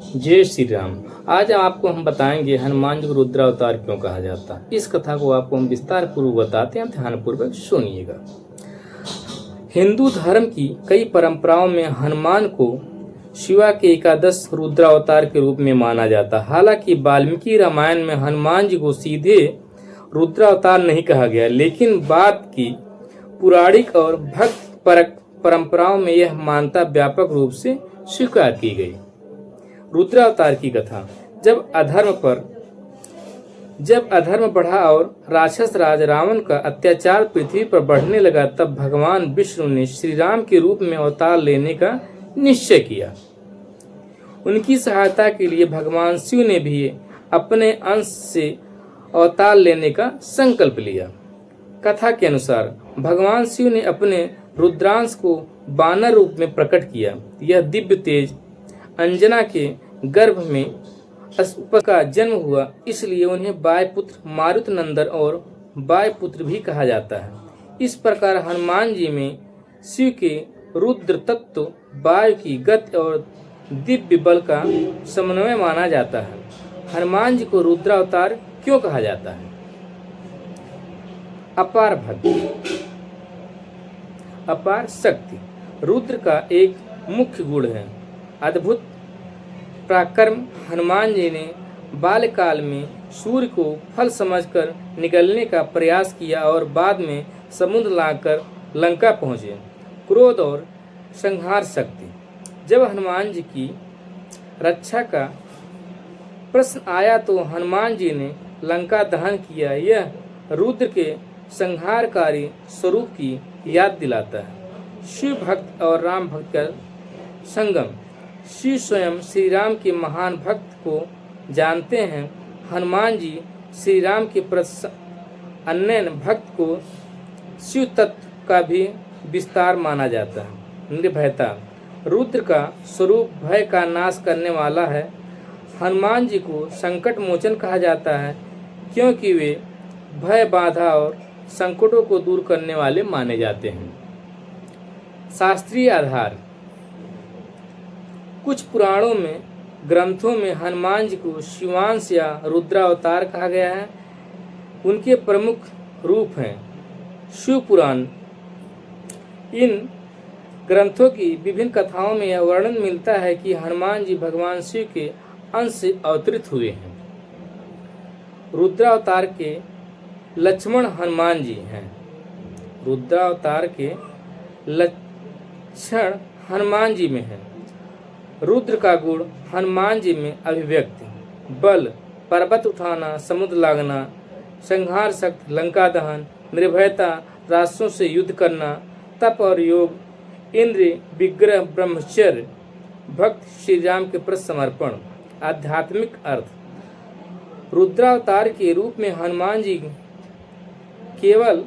जय श्री राम। आज आपको हम बताएंगे हनुमान जी को रुद्रावतार क्यों कहा जाता है। इस कथा को आपको हम विस्तार पूर्वक बताते हैं, ध्यानपूर्वक सुनिएगा। हिंदू धर्म की कई परंपराओं में हनुमान को शिवा के एकादश रुद्रावतार के रूप में माना जाता है। हालांकि वाल्मीकि रामायण में हनुमान जी को सीधे रुद्रावतार नहीं कहा गया, लेकिन बाद की पौराणिक और भक्त परक परंपराओं में यह मान्यता व्यापक रूप से स्वीकार की गई। रुद्रावतार की कथा। जब अधर्म बढ़ा और राक्षस राज रावण का अत्याचार पृथ्वी पर बढ़ने लगा, तब भगवान विष्णु ने श्री राम के रूप में अवतार लेने का निश्चय किया। उनकी सहायता के लिए भगवान शिव ने भी अपने अंश से अवतार लेने का संकल्प लिया। कथा के अनुसार भगवान शिव ने अपने रुद्रांश को बानर रूप में प्रकट किया। यह दिव्य तेज अंजना के गर्भ में का जन्म हुआ, इसलिए उन्हें वायुपुत्र मारुतनंदन और वायुपुत्र भी कहा जाता है। इस प्रकार हनुमान जी में शिव के रुद्र तत्व, वायु की गति और दिव्य बल का समन्वय माना जाता है। हनुमान जी को रुद्रावतार क्यों कहा जाता है? अपार भक्ति, अपार शक्ति रुद्र का एक मुख्य गुण है। अद्भुत पराक्रम। हनुमान जी ने बाल्यकाल में सूर्य को फल समझकर निगलने का प्रयास किया और बाद में समुद्र लाकर लंका पहुंचे। क्रोध और संहार शक्ति। जब हनुमान जी की रक्षा का प्रश्न आया तो हनुमान जी ने लंका दहन किया। यह रुद्र के संहारकारी स्वरूप की याद दिलाता है। शिव भक्त और राम भक्त का संगम। शिव स्वयं श्री राम के महान भक्त को जानते हैं। हनुमान जी श्री राम के प्रति अन्य भक्त को शिव तत्व का भी विस्तार माना जाता है। निर्भयता। रुद्र का स्वरूप भय का नाश करने वाला है। हनुमान जी को संकट मोचन कहा जाता है क्योंकि वे भय, बाधा और संकटों को दूर करने वाले माने जाते हैं। शास्त्रीय आधार। कुछ पुराणों में ग्रंथों में हनुमान जी को शिवांश या रुद्रावतार कहा गया है। उनके प्रमुख रूप हैं शिव पुराण। इन ग्रंथों की विभिन्न कथाओं में यह वर्णन मिलता है कि हनुमान जी भगवान शिव के अंश से अवतरित हुए हैं। रुद्रावतार के लक्ष्मण हनुमान जी हैं। रुद्रावतार के लक्षण हनुमान जी में है। रुद्र का गुण हनुमान जी में अभिव्यक्ति। बल, पर्वत उठाना, समुद्र लागना, संहार शक्ति, लंका दहन, निर्भयता, राक्षसों से युद्ध करना, तप और योग, इंद्रिय विग्रह, ब्रह्मचर्य, भक्त, श्री राम के प्रति समर्पण। आध्यात्मिक अर्थ। रुद्रावतार के रूप में हनुमान जी केवल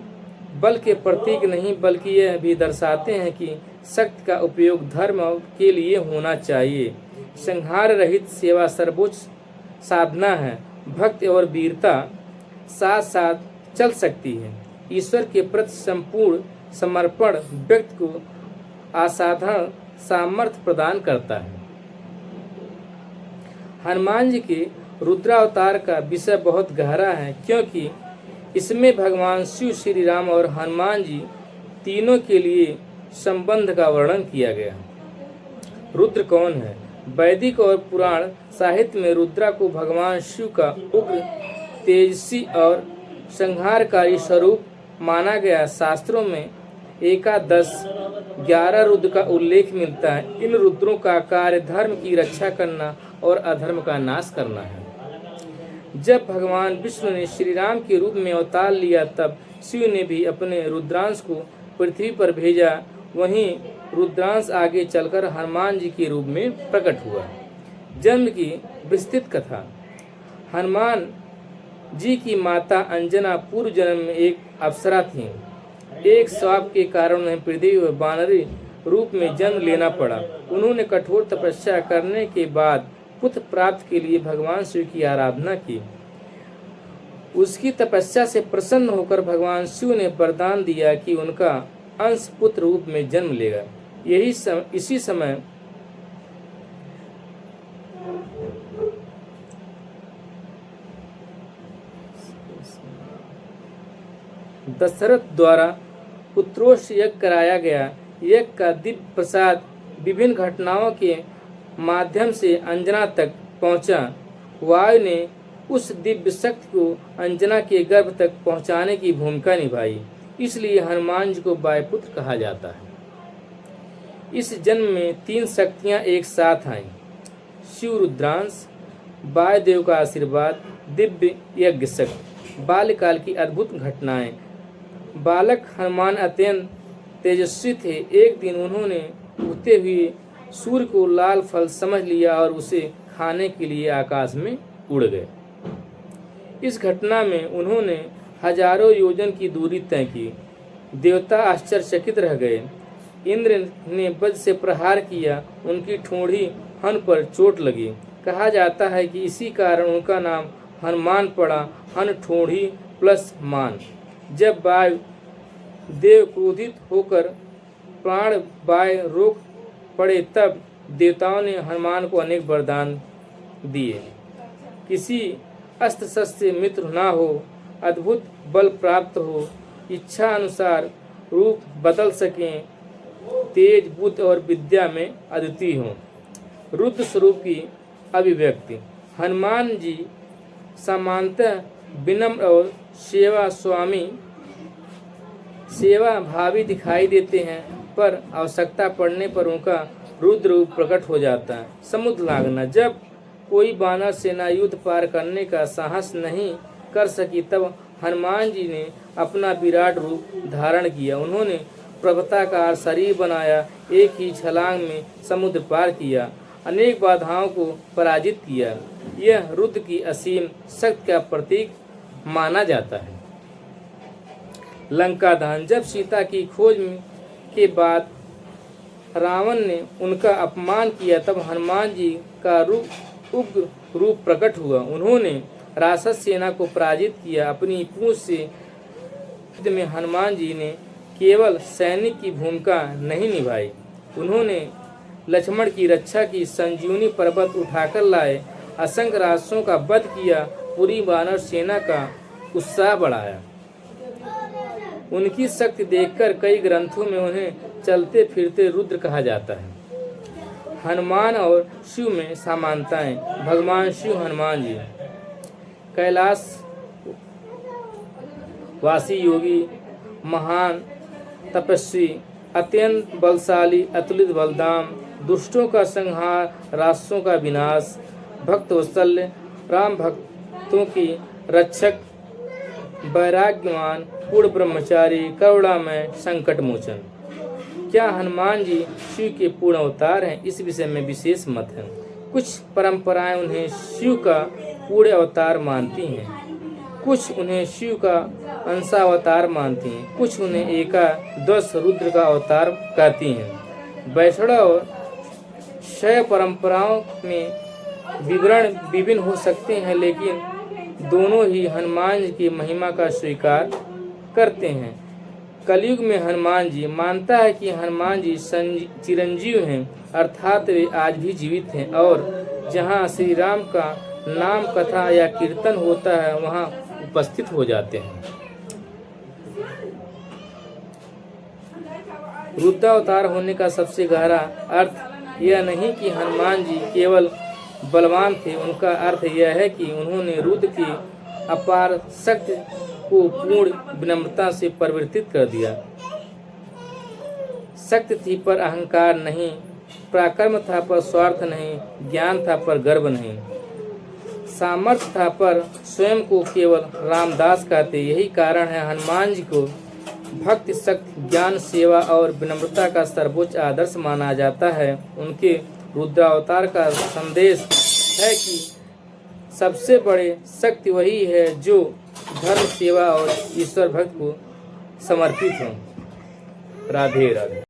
बल के प्रतीक नहीं, बल्कि यह भी दर्शाते हैं कि शक्ति का उपयोग धर्म के लिए होना चाहिए। संहार रहित सेवा सर्वोच्च साधना है। भक्ति और वीरता साथ साथ चल सकती है। ईश्वर के प्रति संपूर्ण समर्पण व्यक्ति को असाधारण सामर्थ्य प्रदान करता है। हनुमान जी के रुद्रावतार का विषय बहुत गहरा है क्योंकि इसमें भगवान शिव, श्री राम और हनुमान जी तीनों के लिए संबंध का वर्णन किया गया। रुद्र कौन है? वैदिक और पुराण साहित्य में रुद्रा को भगवान शिव का उग्र, तेजस्वी और संहारकारी स्वरूप माना गया। शास्त्रों में एकादश 11 रुद्र का उल्लेख मिलता है। इन रुद्रों का कार्य धर्म की रक्षा करना और अधर्म का नाश करना है। जब भगवान विष्णु ने श्री राम के रूप में अवतार लिया, तब शिव ने भी अपने रुद्रांश को पृथ्वी पर भेजा। वहीं रुद्रांश आगे चलकर हनुमान जी के रूप में प्रकट हुआ। जन्म की विस्तृत कथा। हनुमान जी की माता अंजना पूर्व जन्म में एक अप्सरा थीं। एक श्राप के कारण उन्हें पृथ्वी पर बानरी रूप में जन्म लेना पड़ा। उन्होंने कठोर तपस्या करने के बाद पुत्र प्राप्त के लिए भगवान शिव की आराधना की। उसकी तपस्या से प्रसन्न होकर भगवान शिव ने वरदान दिया कि उनका अंश पुत्र रूप में जन्म लेगा। इसी समय दशरथ द्वारा पुत्रोष्ट यज्ञ कराया गया। यज्ञ का दिव्य प्रसाद विभिन्न घटनाओं के माध्यम से अंजना तक पहुंचा। वायु ने उस दिव्य शक्ति को अंजना के गर्भ तक पहुंचाने की भूमिका निभाई, इसलिए हनुमान जी को वायुपुत्र कहा जाता है। इस जन्म में 3 शक्तियां एक साथ आईं: शिव रुद्रांश, वायुदेव का आशीर्वाद, दिव्य यज्ञ शक्ति। बाल्यकाल की अद्भुत घटनाएं। बालक हनुमान अत्यंत तेजस्वी थे। एक दिन उन्होंने उगते हुए सूर्य को लाल फल समझ लिया और उसे खाने के लिए आकाश में उड़ गए। इस घटना में उन्होंने हजारों योजन की दूरी तय की। देवता आश्चर्यचकित रह गए। इंद्र ने वज्र से प्रहार किया, उनकी ठोड़ी हन पर चोट लगी। कहा जाता है कि इसी कारण उनका नाम हनुमान पड़ा, हन ठोड़ी प्लस मान। जब वायु देव क्रोधित होकर प्राण वायु रोक पड़े तब देवताओं ने हनुमान को अनेक वरदान दिए। किसी अस्त्र शस्त्र से मित्र ना हो, अद्भुत बल प्राप्त हो, इच्छा अनुसार रूप बदल सकें, तेज बुद्धि और विद्या में अद्वितीय हो। रुद्र स्वरूप की अभिव्यक्ति। हनुमान जी सामान्यतः विनम्र और सेवा भावी दिखाई देते हैं, पर आवश्यकता पड़ने पर उनका रुद्र रूप प्रकट हो जाता है। समुद्र लांघना। जब कोई वानर सेना युद्ध पार करने का साहस नहीं कर सकी तब हनुमान जी ने अपना विराट रूप धारण किया। उन्होंने पर्वताकार शरीर बनाया, एक ही छलांग में समुद्र पार किया, अनेक बाधाओं को पराजित किया। यह रुद्र की असीम शक्ति का प्रतीक माना जाता है। लंका दहन। जब सीता की खोज के बाद रावण ने उनका अपमान किया तब हनुमान जी का उग्र रूप प्रकट हुआ। उन्होंने राक्षस सेना को पराजित किया। अपनी पूंछ से युद्ध में हनुमान जी ने केवल सैनिक की भूमिका नहीं निभाई, उन्होंने लक्ष्मण की रक्षा की, संजीवनी पर्वत उठाकर लाए, असंख्य राक्षसों का वध किया, पूरी वानर सेना का उत्साह बढ़ाया। उनकी शक्ति देखकर कई ग्रंथों में उन्हें चलते फिरते रुद्र कहा जाता है। हनुमान और शिव में समानताएं। भगवान शिव हनुमान जी कैलाश वासी योगी, महान तपस्वी, अत्यंत बलशाली, अतुलित बलधाम, दुष्टों का संहार, राक्षसों का विनाश, भक्त वत्सल्य, राम भक्तों की रक्षक, वैराग्यवान, पूर्ण ब्रह्मचारी, करुणामय, संकट मोचन। क्या हनुमान जी शिव के पूर्ण अवतार हैं? इस विषय में विशेष मत है। कुछ परंपराएं उन्हें शिव का पूर्ण अवतार मानती हैं, कुछ उन्हें शिव का अंशावतार मानती हैं, कुछ उन्हें एकादश रुद्र का अवतार कहती हैं। वैष्णव और शैव परंपराओं में विवरण विभिन्न हो सकते हैं, लेकिन दोनों ही हनुमान जी की महिमा का स्वीकार करते हैं। कलयुग में हनुमान जी मानता है कि हनुमान जी चिरंजीव हैं, अर्थात वे आज भी जीवित हैं और जहाँ श्री राम का नाम कथा या कीर्तन होता है वहाँ उपस्थित हो जाते हैं। रुद्रावतार होने का सबसे गहरा अर्थ यह नहीं कि हनुमान जी केवल बलवान थे, उनका अर्थ यह है कि उन्होंने रुद्र की अपार शक्ति को पूर्ण विनम्रता से परिवर्तित कर दिया। शक्ति थी पर अहंकार नहीं, पराक्रम था पर स्वार्थ नहीं, ज्ञान था पर गर्व नहीं, सामर्थ्य था पर स्वयं को केवल रामदास कहते। यही कारण है हनुमान जी को भक्ति, शक्ति, ज्ञान, सेवा और विनम्रता का सर्वोच्च आदर्श माना जाता है। उनके रुद्रावतार का संदेश है कि सबसे बड़े शक्ति वही है जो धर्म, सेवा और ईश्वर भक्त को समर्पित हो। राधे राधे।